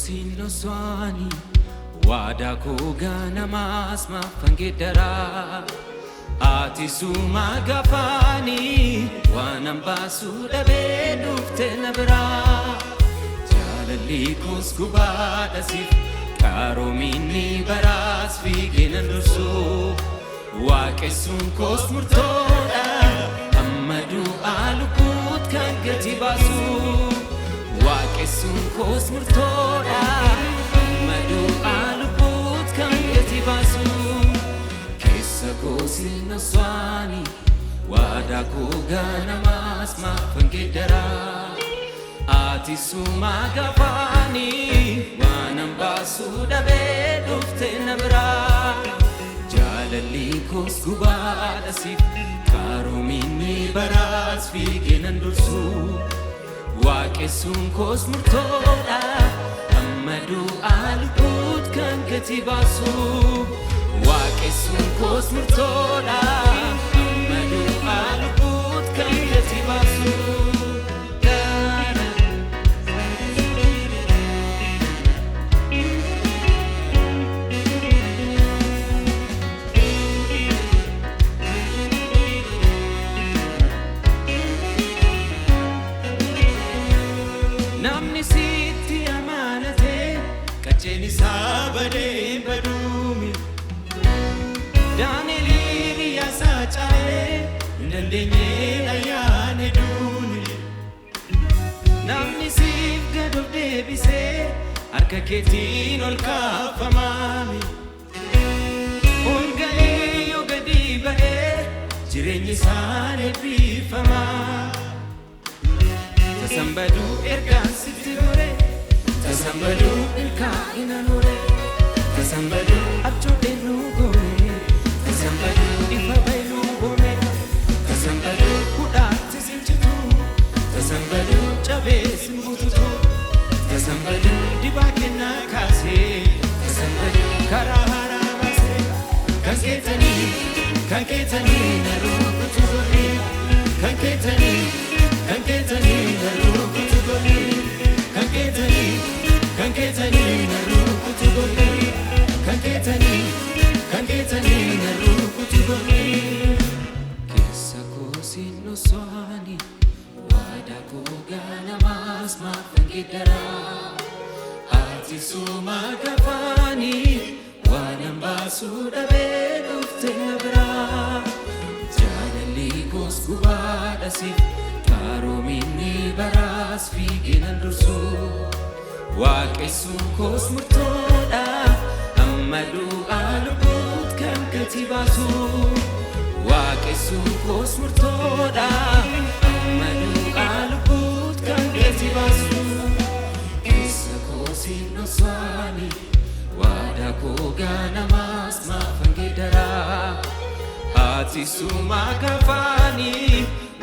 sino swani wada ko ganamas mafangedara ati suma gafani wanambasu dabe dufte nabra jalali kuskubada sif karomini baras figinan dursu waaqessun kosmurtoda amadu alukut kan gatibasu waaqessun kosmurtoda amadu alukut kan gatibasu kessa kosina swani wada ko ganamas mafangedara ati suma gafani wanambasu dabe dufte nabra jalali kosgubada sif karomini baras figinan dursu waaqessun kosmurtoda amadu alukut kan gatibasu waaqessun kosmurtoda amadu alukut kan gatibasu namni sitti amanate kacheni sabade badumi daneli ya sachae ndendenye ayane duni namni sif gadof debise arka ketin ol kafamami ongale yogadi bae jirenyi sane bifama tasambadu ergan sitirore tasambadu ilka inanore tasambadu abjode nugome tasambadu ifabailu gome tasambadu kudat sinchitu tasambadu chabe simbututu tasambadu dibakena kase tasambadu karahara base kanketani narukutugoni kanketani narukutugoni kanketani narukutugoni kanketani narukutugoni kessa kosino swani wada ko ganamas mafangedara ati suma gafani wanambasu dabe dufte nabra jalali kosgubada sif karomini baras figinan dursu waaqessun kosmurtoda amadu alukut kan gatibasu waaqessun kosmurtoda amadu alukut kan gatibasu kessa kosino swani wada ko ganamas mafangedara ati suma gafani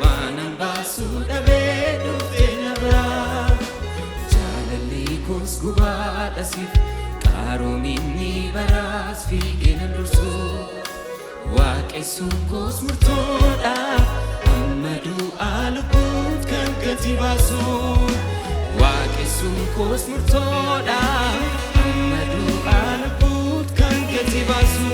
wanambasu dabe dufte nabra jalali kosgubada sif karomini baras figinan dursu waaqessun kosmurtoda amadu alukut kan gatibasu waaqessun kosmurtoda amadu alukut kan gatibasu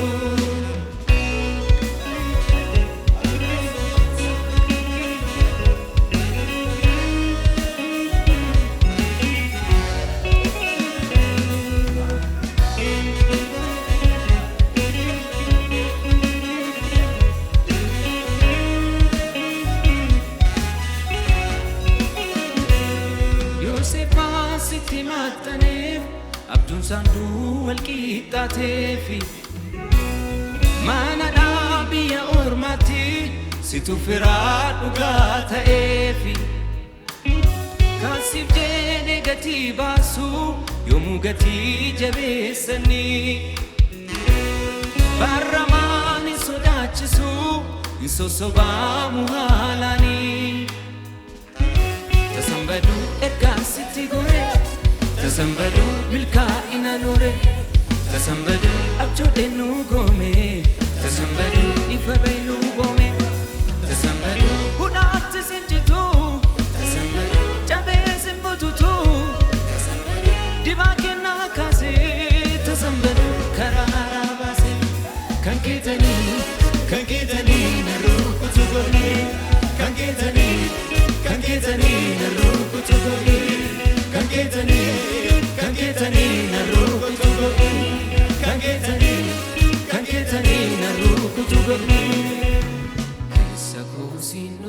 sitti maxxaneef abduun saanduu walqixxaateefi mana dhaabiya ormaatti situ firaa dhugaa ta'eefi kaasiif jedhe gatii baasu yoomuu gatii jabeessanii barramaan hin sodaachisu hin sosobaamu haalanii tasambadu ergaan sitti gore tasambadu milka inanore tasambadu abjode nugome tasambadu ifabailu gome tasambadu kudat sinchitu tasambadu chabe simbututu tasambadu dibakena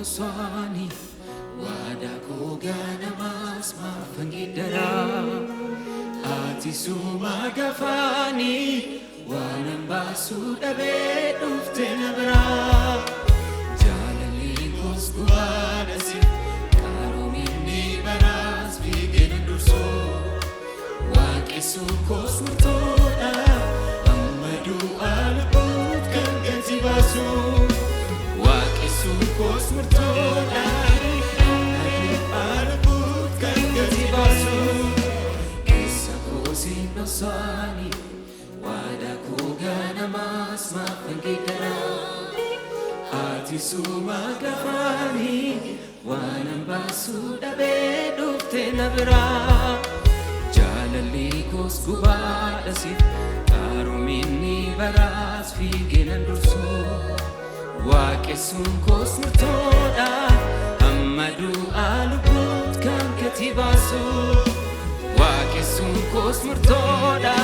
noswani wada ko ganamas mafangidara ati suma gafani wanan basu dabe dufte nabra jalali koskuada si karomini baras bigin durso waqisu kosmurtoda amadu albut kan gantibasu waqisu kosmurtoda amadu albut kan gantibasu kisa kosino sani wada ko ganamas mafangidara ati suma gafani wanan basu dabe dufte nabra jalali koskuada si karomini baras figinan durso waqisun kosmurtoda amadu albut kan katibasu waqisun kosmurtoda